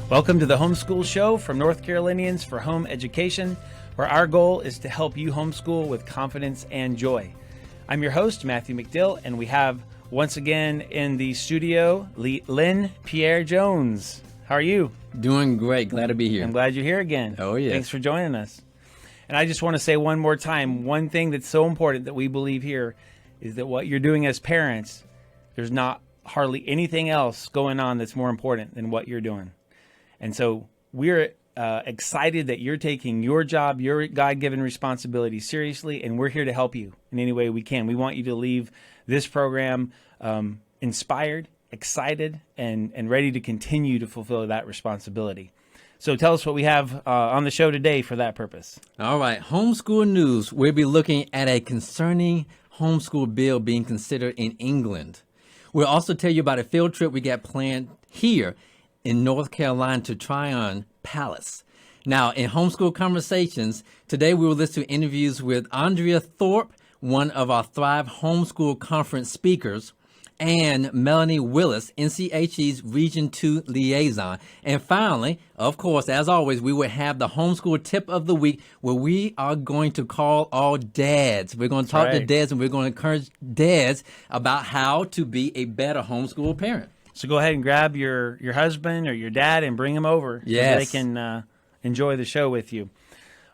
Welcome to the Homeschool Show from North Carolinians for Home Education, where our goal is to help you homeschool with confidence and joy. I'm your host, Matthew McDill, and we have once again in the studio, Lynn Pierre Jones. How are you? Doing great. Glad to be here. I'm glad you're here again. Oh, yeah. Thanks for joining us. And I just want to say one more time, one thing that's so important that we believe here is that what you're doing as parents, there's not hardly anything else going on that's more important than what you're doing. And so we're excited that you're taking your job, your God-given responsibility seriously, and we're here to help you in any way we can. We want you to leave this program inspired, excited, and ready to continue to fulfill that responsibility. So tell us what we have on the show today for that purpose. All right. Homeschool news. We'll be looking at a concerning homeschool bill being considered in England. We'll also tell you about a field trip we got planned here in North Carolina to Tryon Palace. Now, in Homeschool Conversations, today we will listen to interviews with Andrea Thorpe, one of our Thrive Homeschool Conference speakers, and Melanie Willis, NCHE's Region 2 liaison. And finally, of course, as always, we will have the Homeschool Tip of the Week, where we are going to call all dads. We're going to talk to dads, and we're going to encourage dads about how to be a better homeschool parent. So go ahead and grab your husband or your dad and bring them over so they can enjoy the show with you.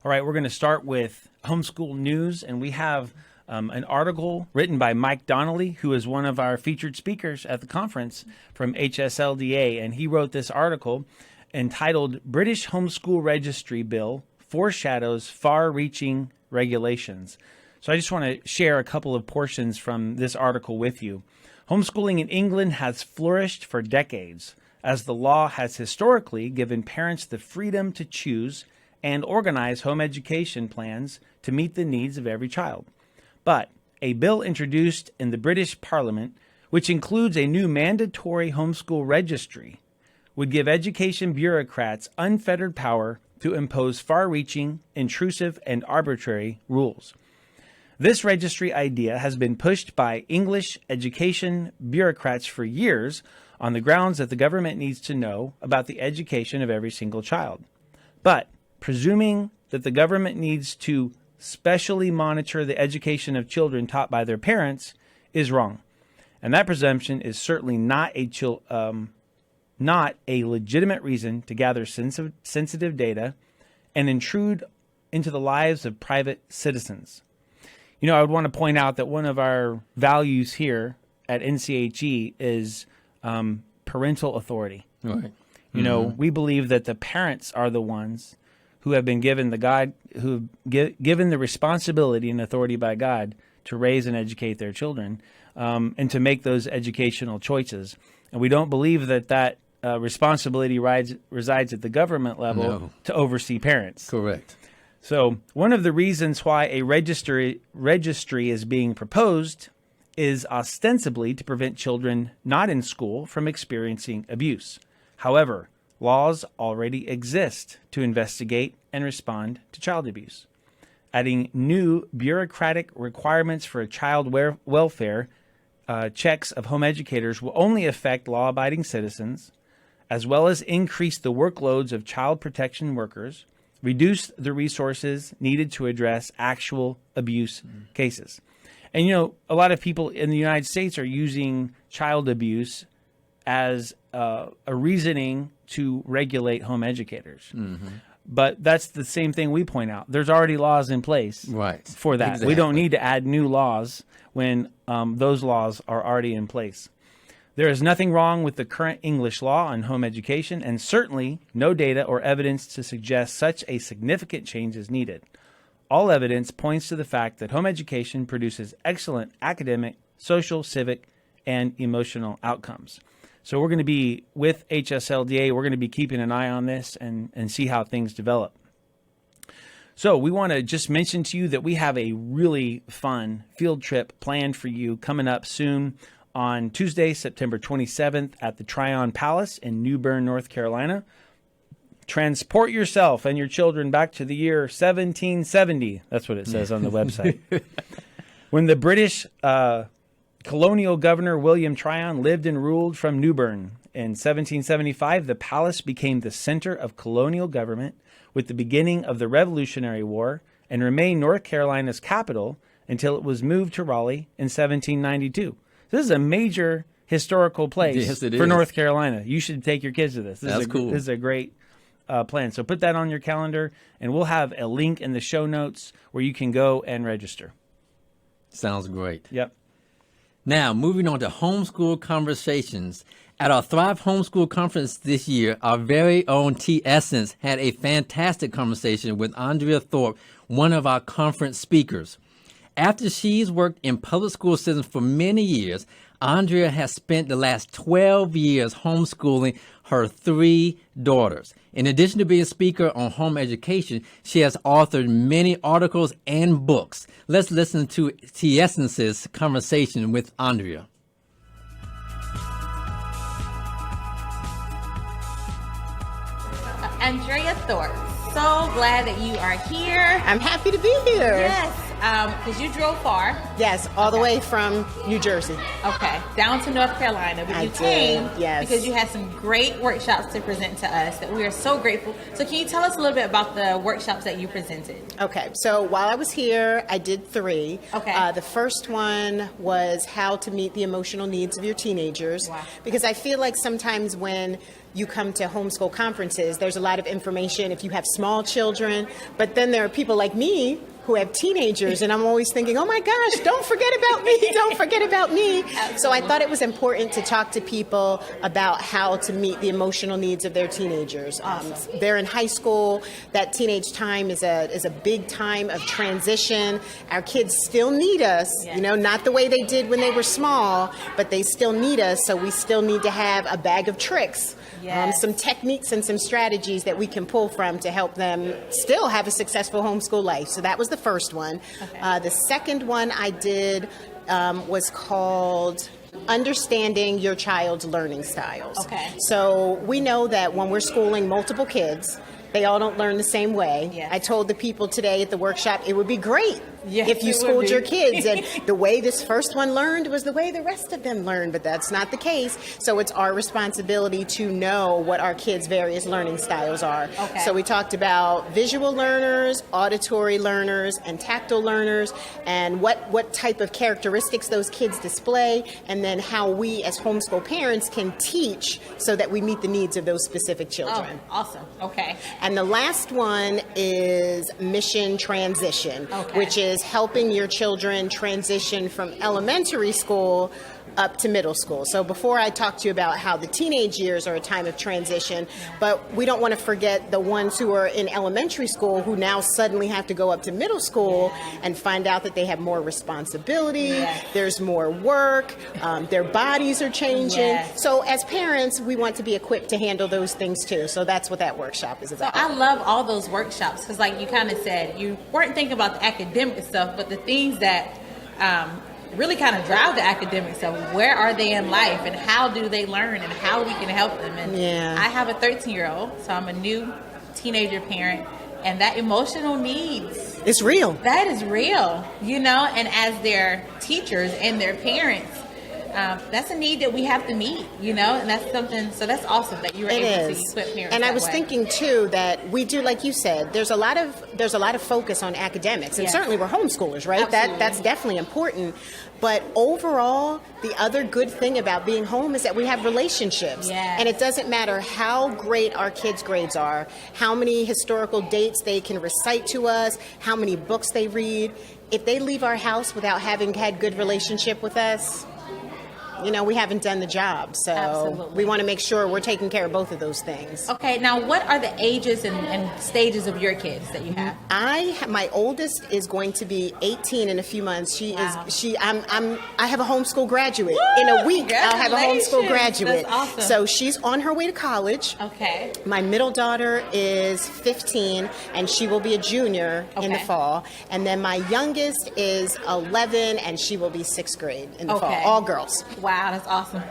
All right, we're going to start with homeschool news, and we have an article written by Mike Donnelly, who is one of our featured speakers at the conference from HSLDA, and he wrote this article entitled "British Homeschool Registry Bill Foreshadows Far-Reaching Regulations." So I just want to share a couple of portions from this article with you. Homeschooling in England has flourished for decades, as the law has historically given parents the freedom to choose and organize home education plans to meet the needs of every child. But a bill introduced in the British Parliament, which includes a new mandatory homeschool registry, would give education bureaucrats unfettered power to impose far-reaching, intrusive, and arbitrary rules. This registry idea has been pushed by English education bureaucrats for years on the grounds that the government needs to know about the education of every single child. But presuming that the government needs to specially monitor the education of children taught by their parents is wrong. And that presumption is certainly not a legitimate reason to gather sensitive data and intrude into the lives of private citizens. You know, I would want to point out that one of our values here at NCHE is parental authority. Right. You know, we believe that the parents are the ones who have been given given the responsibility and authority by God to raise and educate their children and to make those educational choices. And we don't believe that responsibility resides at the government level to oversee parents. Correct. So one of the reasons why a registry is being proposed is ostensibly to prevent children not in school from experiencing abuse. However, laws already exist to investigate and respond to child abuse. Adding new bureaucratic requirements for child welfare checks of home educators will only affect law-abiding citizens, as well as increase the workloads of child protection workers, reduce the resources needed to address actual abuse cases. And, you know, a lot of people in the United States are using child abuse as a reasoning to regulate home educators. But that's the same thing we point out. There's already laws in place for that. Exactly. We don't need to add new laws when those laws are already in place. There is nothing wrong with the current English law on home education, and certainly no data or evidence to suggest such a significant change is needed. All evidence points to the fact that home education produces excellent academic, social, civic, and emotional outcomes. So we're going to be with HSLDA. We're going to be keeping an eye on this and see how things develop. So we want to just mention to you that we have a really fun field trip planned for you coming up soon on Tuesday, September 27th at the Tryon Palace in New Bern, North Carolina. Transport yourself and your children back to the year 1770. That's what it says on the website. When the British Colonial Governor William Tryon lived and ruled from Newbern. In 1775, the palace became the center of colonial government with the beginning of the Revolutionary War and remained North Carolina's capital until it was moved to Raleigh in 1792. This is a major historical place for North Carolina. You should take your kids to this. That's cool. This is a great plan. So put that on your calendar, and we'll have a link in the show notes where you can go and register. Sounds great. Yep. Now, moving on to Homeschool Conversations. At our Thrive Homeschool Conference this year, our very own T. Essence had a fantastic conversation with Andrea Thorpe, one of our conference speakers. After she's worked in public school systems for many years, Andrea has spent the last 12 years homeschooling her 3 daughters. In addition to being a speaker on home education, she has authored many articles and books. Let's listen to T. Essence's conversation with Andrea. Andrea Thorpe, so glad that you are here. I'm happy to be here. Yes, because you drove far. Yes, all the way from New Jersey. Okay, down to North Carolina. But you came yes, because you had some great workshops to present to us that we are so grateful. So can you tell us a little bit about the workshops that you presented? Okay, so while I was here, I did 3. Okay. The first one was how to meet the emotional needs of your teenagers. Wow. Because I feel like sometimes when you come to homeschool conferences, there's a lot of information if you have small children, but then there are people like me who have teenagers, and I'm always thinking, oh my gosh, don't forget about me, don't forget about me. Absolutely. So I thought it was important to talk to people about how to meet the emotional needs of their teenagers. Awesome. They're in high school. That teenage time is a big time of transition. Our kids still need us, Yes. you know, not the way they did when they were small, but they still need us, so we still need to have a bag of tricks. Yes. Some techniques and some strategies that we can pull from to help them still have a successful homeschool life. So that was the first one. Okay. The second one I did was called Understanding Your Child's Learning Styles. Okay. So we know that when we're schooling multiple kids, they all don't learn the same way. Yes. I told the people today at the workshop, it would be great Yes, if you it would schooled be. your kids and the way this first one learned was the way the rest of them learned, but that's not the case. So it's our responsibility to know what our kids' various learning styles are. Okay. So we talked about visual learners, auditory learners, and tactile learners, and what type of characteristics those kids display, and then how we as homeschool parents can teach so that we meet the needs of those specific Oh, children. awesome. Okay. And the last one is mission transition, Okay. which is helping your children transition from elementary school up to middle school. So before I talked to you about how the teenage years are a time of transition, but we don't want to forget the ones who are in elementary school who now suddenly have to go up to middle school and find out that they have more responsibility, Yes. there's more work, their bodies are changing. Yes. So as parents, we want to be equipped to handle those things too. So that's what that workshop is So about. I love all those workshops because, like you kind of said, you weren't thinking about the academic stuff, but the things that really kind of drive the academic stuff. Where are they in life, and how do they learn, and how we can help them? And Yeah. I have a 13-year-old, so I'm a new teenager parent, and that emotional needs, It's real. that is real, you know. And as their teachers and their parents, that's a need that we have to meet, you know, and that's something. So that's awesome that you were It able is. to equip parents. And I that was way. thinking too that we do, like you said, there's a lot of focus on academics, and Yes. certainly we're homeschoolers, right? Absolutely. That's definitely important. But overall, the other good thing about being home is that we have relationships. Yes. And it doesn't matter how great our kids' grades are, how many historical dates they can recite to us, how many books they read. If they leave our house without having had good relationship with us, you know, we haven't done the job. So Absolutely. we want to make sure we're taking care of both of those things. Okay, now what are the ages and stages of your kids that you have? My oldest is going to be 18 in a few months. Wow. I have a homeschool graduate. Woo! In a week, I'll have a homeschool Congratulations. graduate. That's awesome. So she's on her way to college. Okay. My middle daughter is 15, and she will be a junior in the Okay. fall. And then my youngest is 11, and she will be 6th grade in the fall. Okay. All girls. Wow, that's awesome.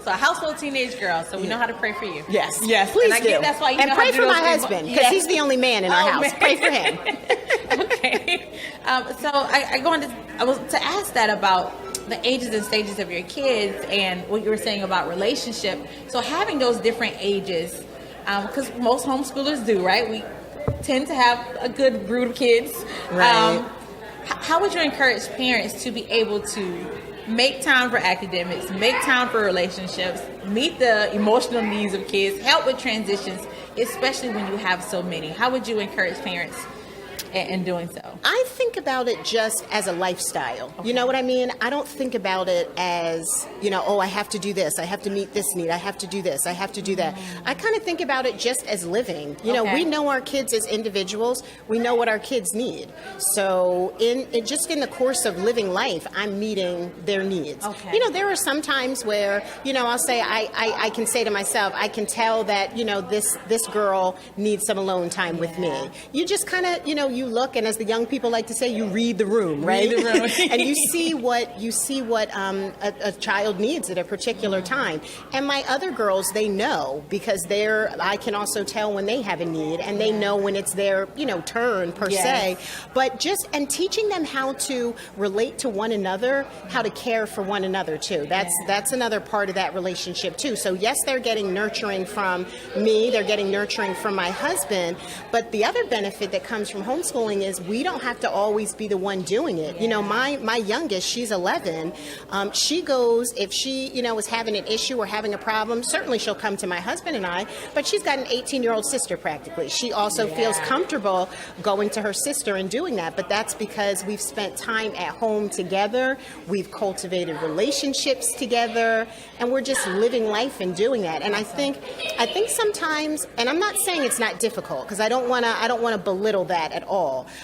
So a household teenage girl. So we know how to pray for you. Yes. Yes. Please And I do. get that's why you and know how pray to do for my those things. husband, because Yes. he's the only man in our Oh, house. man. Pray for him. Okay. So I wanted to ask that about the ages and stages of your kids and what you were saying about relationship. So having those different ages, because most homeschoolers do, right? We tend to have a good brood of kids. Right. How would you encourage parents to be able to make time for academics, make time for relationships, meet the emotional needs of kids, help with transitions, especially when you have so many? How would you encourage parents in doing so? I think about it just as a lifestyle. You know what I mean? I don't think about it as, oh, I have to do this, I have to meet this need, I have to do this, I have to do that. I kind of think about it just as living. We know our kids as individuals. We know what our kids need. So just in the course of living life, I'm meeting their needs. Okay. There are some times where, I'll say, I can say to myself, I can tell that, this girl needs some alone time with me. You just kind of, you look, and as the young people like to say, you read the room, right? Read the room. And you see what a child needs at a particular time. And my other girls, they know, because I can also tell when they have a need, and they know when it's their turn per se. But and teaching them how to relate to one another, how to care for one another too. That's another part of that relationship too. So yes, they're getting nurturing from me, they're getting nurturing from my husband, but the other benefit that comes from homeschooling is we don't have to always be the one doing it. My youngest, she's 11. She goes, if she, is having an issue or having a problem, certainly she'll come to my husband and I, but she's got an 18-year-old sister practically. She also feels comfortable going to her sister and doing that, but that's because we've spent time at home together, we've cultivated relationships together, and we're just living life and doing that. And I think sometimes, and I'm not saying it's not difficult, because I don't want to belittle that at all.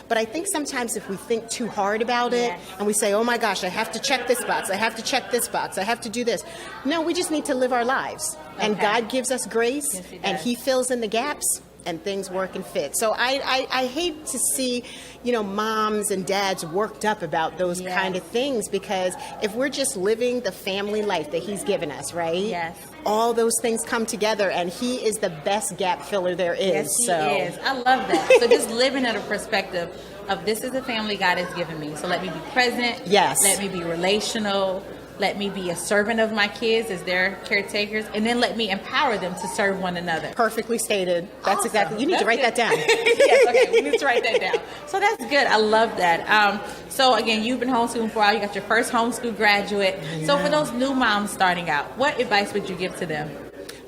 But I think sometimes if we think too hard about it and we say, oh my gosh, I have to check this box, I have to check this box, I have to do this. No, we just need to live our lives. Okay. And God gives us grace, and He fills in the gaps, and things work and fit. So I hate to see, moms and dads worked up about those kind of things, because if we're just living the family life that He's given us, right? Yes. All those things come together, and He is the best gap filler there is. Yes, He is. I love that. So just living at a perspective of, this is the family God has given me. So let me be present. Yes. Let me be relational. Let me be a servant of my kids as their caretakers, and then let me empower them to serve one another. Perfectly stated. That's awesome. Exactly. You need to write that down. Yes, okay. We need to write that down. So that's good. I love that. So again, you've been homeschooling for a while. You got your first homeschool graduate. So for those new moms starting out, what advice would you give to them?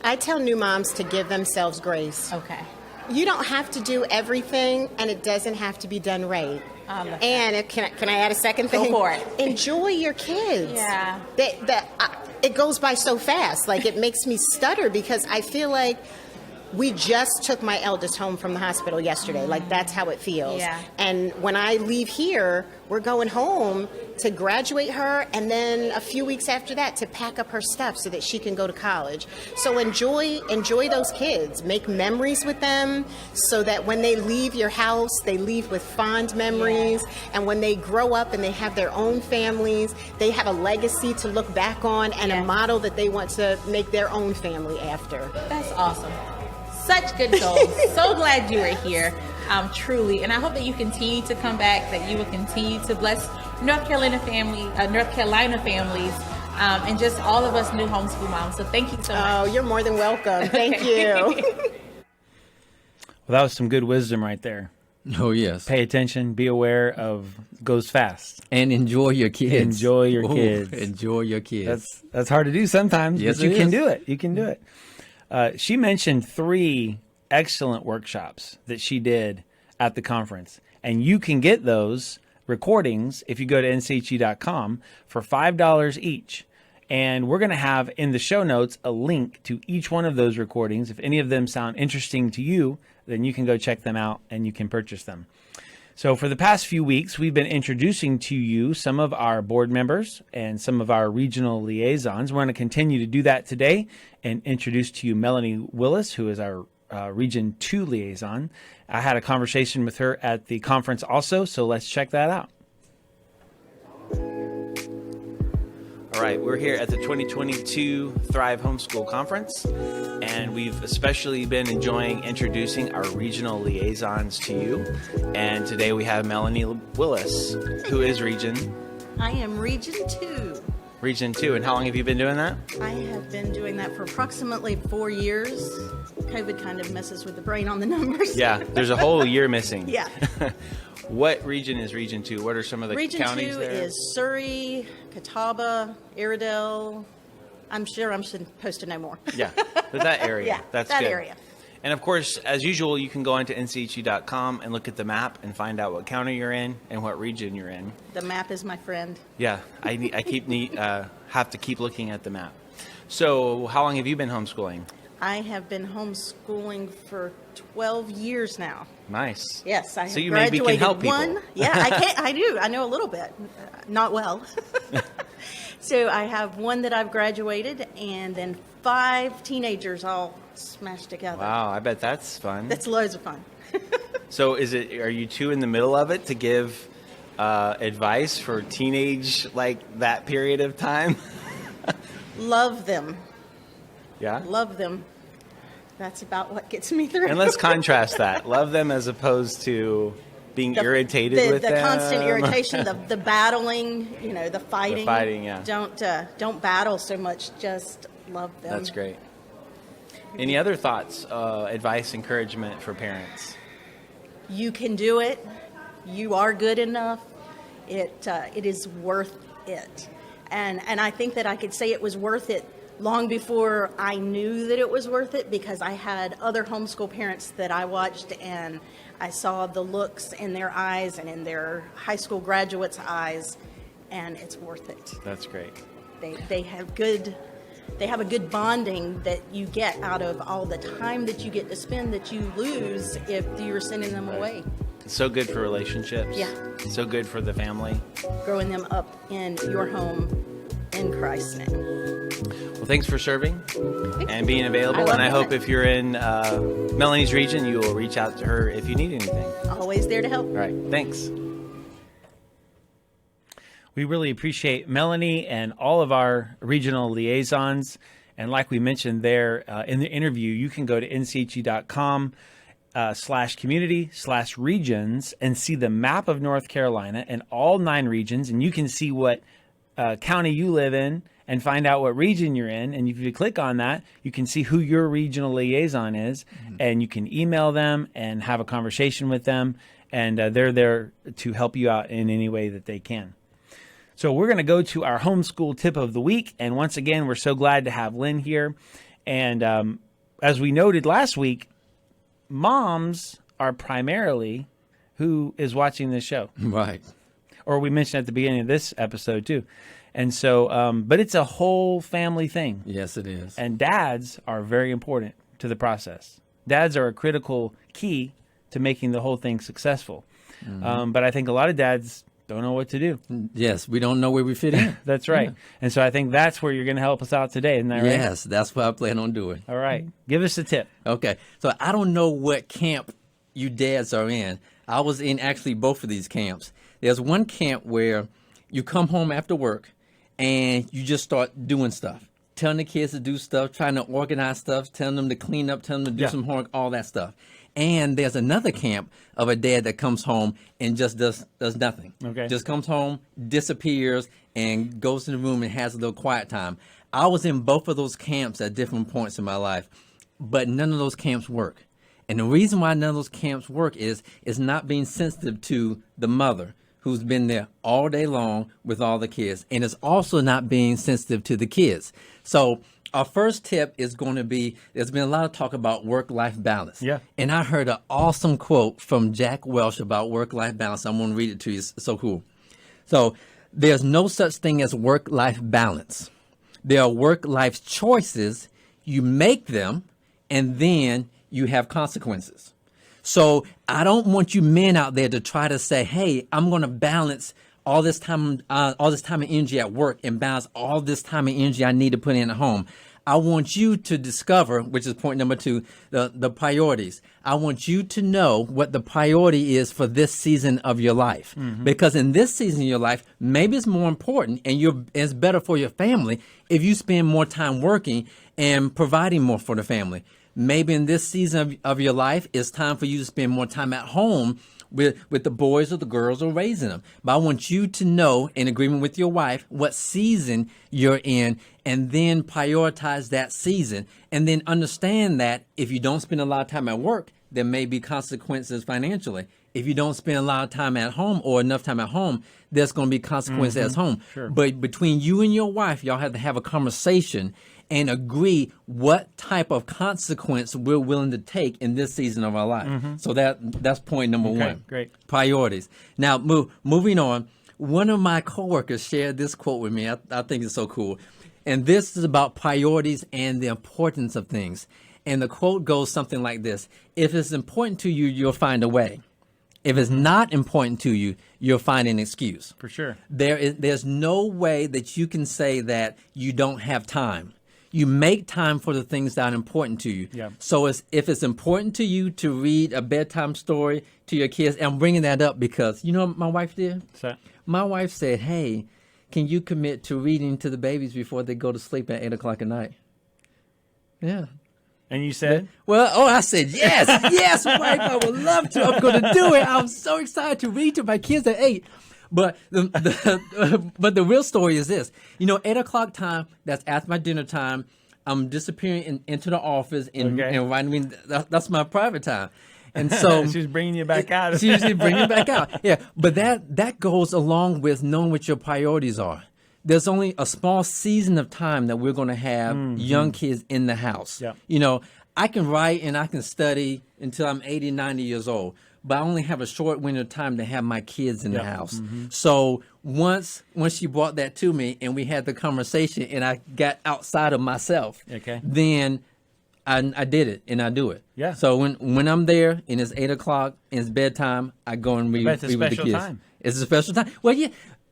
I tell new moms to give themselves grace. Okay. You don't have to do everything, and it doesn't have to be done right. And can I add a second thing? Go for it. Enjoy your kids. Yeah. It goes by so fast. Like, it makes me stutter, because I feel like we just took my eldest home from the hospital yesterday. Like, that's how it feels. Yeah. And when I leave here, we're going home to graduate her, and then a few weeks after that to pack up her stuff so that she can go to college. So enjoy those kids. Make memories with them, so that when they leave your house, they leave with fond memories. Yeah. And when they grow up and they have their own families, they have a legacy to look back on, and a model that they want to make their own family after. That's awesome. Such good goals. So glad you are here, truly. And I hope that you continue to come back, that you will continue to bless North Carolina families, and just all of us new homeschool moms. So thank you so much. Oh, you're more than welcome. Thank you. Well, that was some good wisdom right there. Oh, yes. Pay attention, be aware of, goes fast. And enjoy your kids. Enjoy your kids. Enjoy your kids. That's hard to do sometimes, yes, but you can do it. You can do it. She mentioned 3 excellent workshops that she did at the conference, and you can get those recordings if you go to nchu.com for $5 each. And we're going to have in the show notes a link to each one of those recordings. If any of them sound interesting to you, then you can go check them out and you can purchase them. So for the past few weeks, we've been introducing to you some of our board members and some of our regional liaisons. We're going to continue to do that today and introduce to you Melanie Willis, who is our Region 2 liaison. I had a conversation with her at the conference also, so let's check that out. All right, we're here at the 2022 Thrive Homeschool Conference, and we've especially been enjoying introducing our regional liaisons to you. And today we have Melanie Willis, who is Region. I am Region 2. Region 2. And how long have you been doing that? I have been doing that for approximately 4 years. COVID kind of messes with the brain on the numbers. Yeah, there's a whole year missing. Yeah. What region is Region 2? What are some of the Region counties 2 there? is Surrey, Catawba, Iredell. I'm sure I'm supposed to know more. Yeah, but that area. Yeah, That's that good. area. And of course, as usual, you can go onto nchu.com and look at the map and find out what county you're in and what region you're in. The map is my friend. Yeah, have to keep looking at the map. So, how long have you been homeschooling? I have been homeschooling for 12 years now. Nice. Yes, I have So you maybe graduated can help people. one. Yeah, I do. I know a little bit, not well. So I have one that I've graduated, and then 5 teenagers all smashed together. Wow, I bet that's fun. That's loads of fun. So, are you two in the middle of it to give advice for teenage, like that period of time? Love them. Yeah. Love them. That's about what gets me through. And let's contrast that. Love them as opposed to being irritated with the them. constant irritation, the battling, the fighting. The fighting, yeah. Don't battle so much. Just love them. That's great. Any other thoughts, advice, encouragement for parents? You can do it. You are good enough. It is worth it. And I think that I could say it was worth it long before I knew that it was worth it, because I had other homeschool parents that I watched, and I saw the looks in their eyes and in their high school graduates' eyes, and it's worth it. That's great. They have a good bonding that you get out of all the time that you get to spend that you lose if you're sending them away. It's so good for relationships. Yeah. So good for the family. Growing them up in your home in Christ's name. Well, thanks for serving and being available. love And I doing hope it. if you're in Melanie's region, you will reach out to her if you need anything. Always there to help. All right. Thanks. We really appreciate Melanie and all of our regional liaisons. And like we mentioned there in the interview, you can go to nchu.com /community/regions and see the map of North Carolina and all 9 regions. And you can see what county you live in and find out what region you're in. And if you click on that, you can see who your regional liaison is, and you can email them and have a conversation with them. And they're there to help you out in any way that they can. So we're going to go to our homeschool tip of the week. And once again, we're so glad to have Lynn here. And as we noted last week, moms are primarily who is watching this show. Right. Or we mentioned at the beginning of this episode too. And so, but it's a whole family thing. Yes, it is. And dads are very important to the process. Dads are a critical key to making the whole thing successful. But I think a lot of dads don't know what to do. Yes, we don't know where we fit in. That's right. And so I think that's where you're going to help us out today. Isn't that right? Yes, that's what I plan on doing. All right. Give us a tip. Okay, so I don't know what camp you dads are in. I was in actually both of these camps. There's one camp where you come home after work and you just start doing stuff, telling the kids to do stuff, trying to organize stuff, telling them to clean up, telling them to do some homework, all that stuff. And there's another camp of a dad that comes home and just does nothing. Okay. Just comes home, disappears, and goes in the room and has a little quiet time. I was in both of those camps at different points in my life, but none of those camps work. And the reason why none of those camps work is not being sensitive to the mother who's been there all day long with all the kids, and it's also not being sensitive to the kids. So our first tip is going to be, there's been a lot of talk about work-life balance. Yeah. And I heard an awesome quote from Jack Welch about work-life balance. I'm going to read it to you. It's so cool. So there's no such thing as work-life balance. There are work-life choices. You make them, and then you have consequences. So I don't want you men out there to try to say, hey, I'm going to balance all this time and energy at work and balance all this time and energy I need to put in at home. I want you to discover, which is point number 2, the priorities. I want you to know what the priority is for this season of your life. Because in this season of your life, maybe it's more important and it's better for your family if you spend more time working and providing more for the family. Maybe in this season of your life, it's time for you to spend more time at home with the boys or the girls or raising them. But I want you to know, in agreement with your wife, what season you're in, and then prioritize that season. And then understand that if you don't spend a lot of time at work, there may be consequences financially. If you don't spend a lot of time at home or enough time at home, there's going to be consequences at home. Sure. But between you and your wife, y'all have to have a conversation and agree what type of consequence we're willing to take in this season of our life. So that's point number one. Great. Priorities. Now, moving on, one of my coworkers shared this quote with me. I think it's so cool. And this is about priorities and the importance of things. And the quote goes something like this: if it's important to you, you'll find a way. If it's not important to you, you'll find an excuse. For sure. There's no way that you can say that you don't have time. You make time for the things that are important to you. Yeah. So if it's important to you to read a bedtime story to your kids, and I'm bringing that up because you know what my wife did? So, My wife said, "Hey, can you commit to reading to the babies before they go to sleep at 8 o'clock at night?" Yeah. and you said? Well, I said, yes, yes, wife, I would love to. I'm going to do it. I'm so excited to read to my kids at 8. But but the real story is this. 8 o'clock time, that's after my dinner time. I'm disappearing into the office and writing. That's my private time. And so she's bringing you back out. She usually bring you back out. Yeah, but that goes along with knowing what your priorities are. There's only a small season of time that we're going to have young kids in the house. Yeah. I can write and I can study until I'm 80, 90 years old, but I only have a short window of time to have my kids in the house. So once she brought that to me and we had the conversation and I got outside of myself, then I did it and I do it. Yeah. So when I'm there and it's 8 o'clock and it's bedtime, I go and read with the kids. It's a special time. It's a special time. Well, yeah.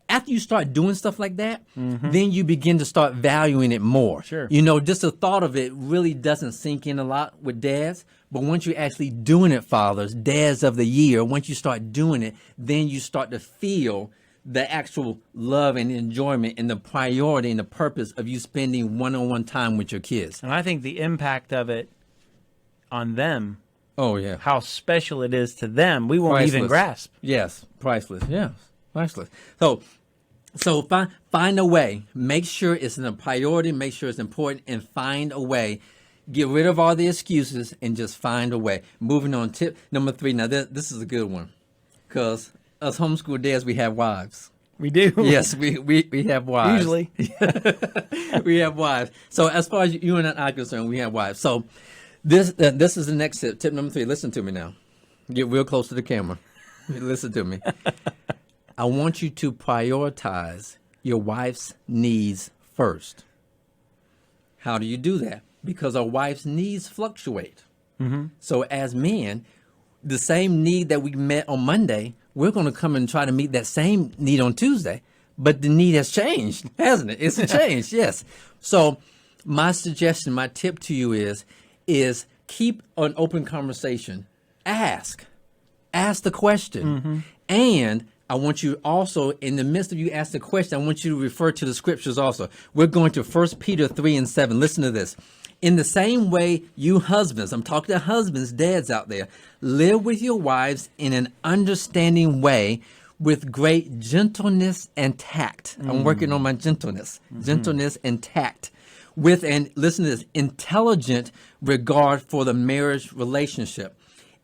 After you start doing stuff like that, then you begin to start valuing it more. Sure. Just the thought of it really doesn't sink in a lot with dads. But once you're actually doing it, fathers, dads of the year, once you start doing it, then you start to feel the actual love and enjoyment and the priority and the purpose of you spending one-on-one time with your kids. And I think the impact of it on them, how special it is to them, we won't even grasp. Yes, priceless. Yes, priceless. So find a way. Make sure it's a priority. Make sure it's important, and find a way. Get rid of all the excuses and just find a way. Moving on, tip number 3. Now this is a good one, because us homeschool dads, we have wives. We do. Yes, we have wives. Usually. We have wives. So as far as you and I are concerned, we have wives. So this is the next tip. Tip number 3. Listen to me now. Get real close to the camera. Listen to me. I want you to prioritize your wife's needs first. How do you do that? Because our wife's needs fluctuate. So as men, the same need that we met on Monday, we're going to come and try to meet that same need on Tuesday. But the need has changed, hasn't it? It's changed, yes. So my suggestion, my tip to you is keep an open conversation. Ask the question. And I want you also, in the midst of you ask the question, I want you to refer to the scriptures also. We're going to 1 Peter 3:7. Listen to this. In the same way, you husbands, I'm talking to husbands, dads out there, live with your wives in an understanding way with great gentleness and tact. I'm working on my gentleness and tact. With, and listen to this, intelligent regard for the marriage relationship.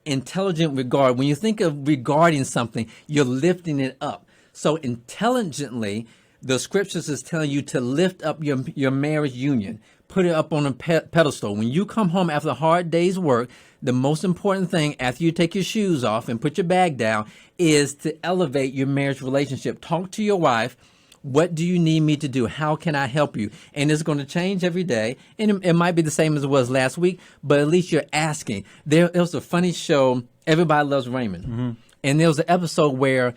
Intelligent regard. When you think of regarding something, you're lifting it up. So intelligently, the scriptures is telling you to lift up your marriage union. Put it up on a pedestal. When you come home after a hard day's work, the most important thing after you take your shoes off and put your bag down is to elevate your marriage relationship. Talk to your wife. What do you need me to do? How can I help you? And it's going to change every day. And it might be the same as it was last week, but at least you're asking. There was a funny show, Everybody Loves Raymond. And there was an episode where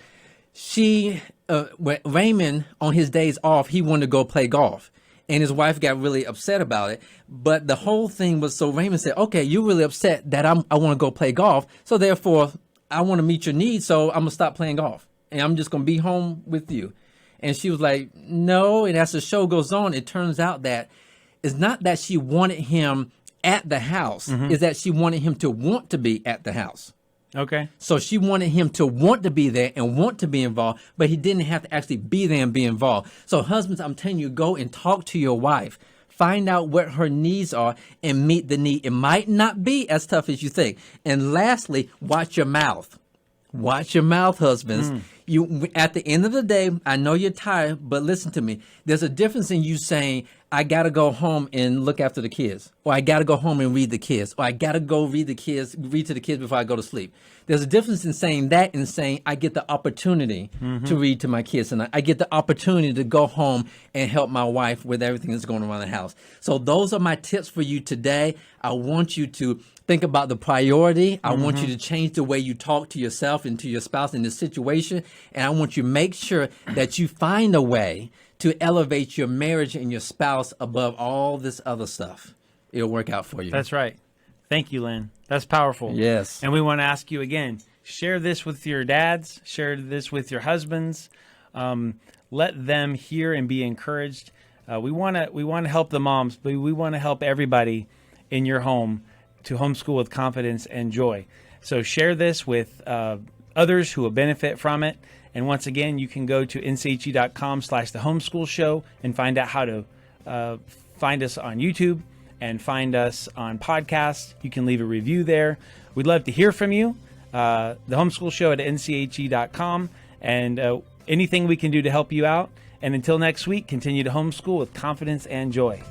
Raymond, on his days off, he wanted to go play golf. And his wife got really upset about it. But the whole thing was, so Raymond said, okay, you're really upset that I want to go play golf. So therefore, I want to meet your needs. So I'm going to stop playing golf. And I'm just going to be home with you. And she was like, no. And as the show goes on, it turns out that it's not that she wanted him at the house. It's that she wanted him to want to be at the house. Okay. So she wanted him to want to be there and want to be involved, but he didn't have to actually be there and be involved. So husbands, I'm telling you, go and talk to your wife. Find out what her needs are and meet the need. It might not be as tough as you think. And lastly, watch your mouth. Watch your mouth, husbands. You, at the end of the day, I know you're tired, but listen to me. There's a difference in you saying, I got to go home and look after the kids, or I got to go home and read the kids, or I got to go read to the kids before I go to sleep. There's a difference in saying that and saying, I get the opportunity to read to my kids, and I get the opportunity to go home and help my wife with everything that's going around the house. So those are my tips for you today. I want you to think about the priority. I want you to change the way you talk to yourself and to your spouse in this situation. And I want you to make sure that you find a way to elevate your marriage and your spouse above all this other stuff. It'll work out for you. That's right. Thank you, Lynn. That's powerful. Yes. And we want to ask you again, share this with your dads, share this with your husbands. Let them hear and be encouraged. We want to help the moms, but we want to help everybody in your home to homeschool with confidence and joy. So share this with others who will benefit from it. And once again, you can go to nche.com/the homeschool show and find out how to find us on YouTube and find us on podcasts. You can leave a review there. We'd love to hear from you. The homeschool show at nche.com, and anything we can do to help you out. And until next week, continue to homeschool with confidence and joy.